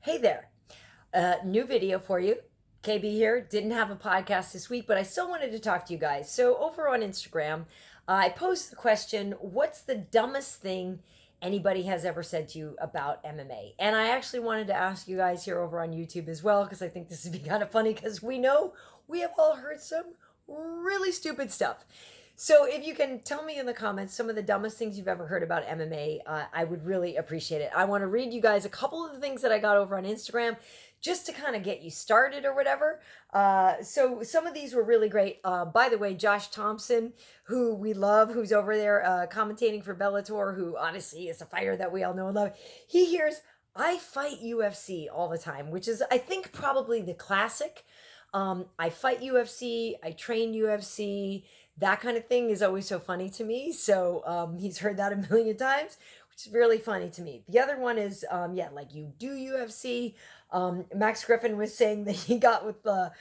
Hey there. New video for you. KB here. Didn't have a podcast this week, but I still wanted to talk to you guys. So, over on Instagram, I posed the question, what's the dumbest thing anybody has ever said to you about MMA? And I actually wanted to ask you guys here over on YouTube as well, because I think this would be kind of funny, because we know we have all heard some really stupid stuff. So if you can tell me in the comments some of the dumbest things you've ever heard about MMA, I would really appreciate it. I want to read you guys a couple of the things that I got over on Instagram just to kind of get you started or whatever. So some of these were really great. By the way, Josh Thompson, who we love, who's over there commentating for Bellator, who honestly is a fighter that we all know and love, he hears, I fight UFC all the time, which is, I think, probably the classic. I fight UFC, I train UFC, that kind of thing is always so funny to me. So he's heard that a million times, which is really funny to me. The other one is, like you do UFC. Max Griffin was saying that he got with the,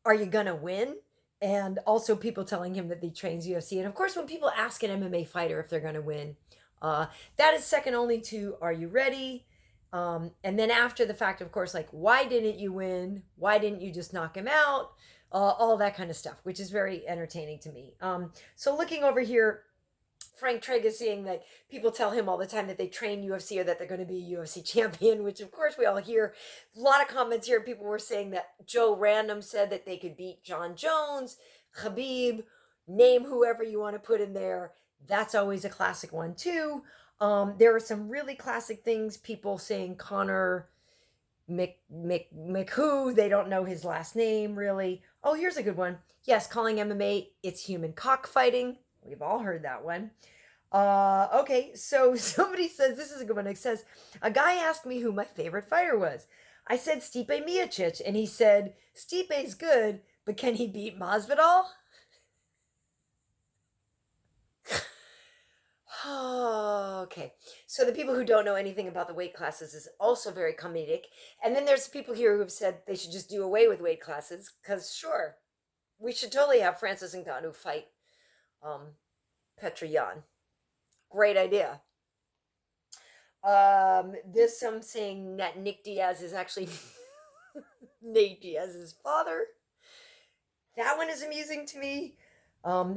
are you gonna win? And also people telling him that he trains UFC. And of course, when people ask an MMA fighter if they're gonna win, that is second only to, are you ready? And then after the fact, of course, like, why didn't you win? Why didn't you just knock him out? All that kind of stuff, which is very entertaining to me. So looking over here, Frank Trigg is saying that people tell him all the time that they train UFC or that they're going to be a UFC champion, which of course we all hear. A lot of comments here. People were saying that Joe Random said that they could beat John Jones, Khabib, name whoever you want to put in there. That's always a classic one too. There are some really classic things. People saying Connor McWho, they don't know his last name really. Oh, here's a good one. Yes, calling MMA, it's human cockfighting. We've all heard that one. Okay, so somebody says, this is a good one. It says, a guy asked me who my favorite fighter was. I said Stipe Miocic, and he said, Stipe's good, but can he beat Masvidal? Okay, so the people who don't know anything about the weight classes is also very comedic. And then there's people here who have said they should just do away with weight classes, because sure, we should totally have Francis Ngannou fight Petr Yan. Great idea. This I'm saying that Nick Diaz is actually Nate Diaz's father. That one is amusing to me.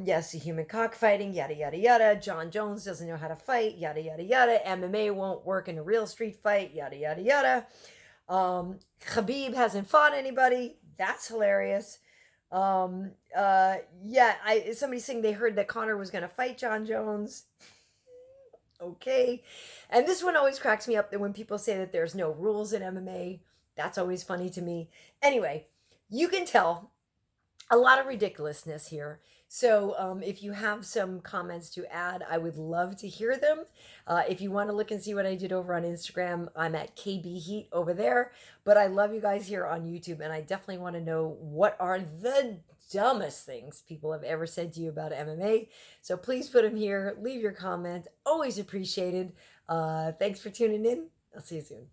Yes, the human cockfighting, yada yada yada. John Jones doesn't know how to fight, yada yada yada. MMA won't work in a real street fight, yada yada yada. Khabib hasn't fought anybody. That's hilarious. Somebody's saying they heard that Connor was gonna fight John Jones. Okay. And this one always cracks me up that when people say that there's no rules in MMA. That's always funny to me. Anyway, you can tell a lot of ridiculousness here. So if you have some comments to add, I would love to hear them. If you want to look and see what I did over on Instagram, I'm at KB.H.E.A.T over there. But I love you guys here on YouTube, and I definitely want to know what are the dumbest things people have ever said to you about MMA. So please put them here. Leave your comment. Always appreciated. Thanks for tuning in. I'll see you soon.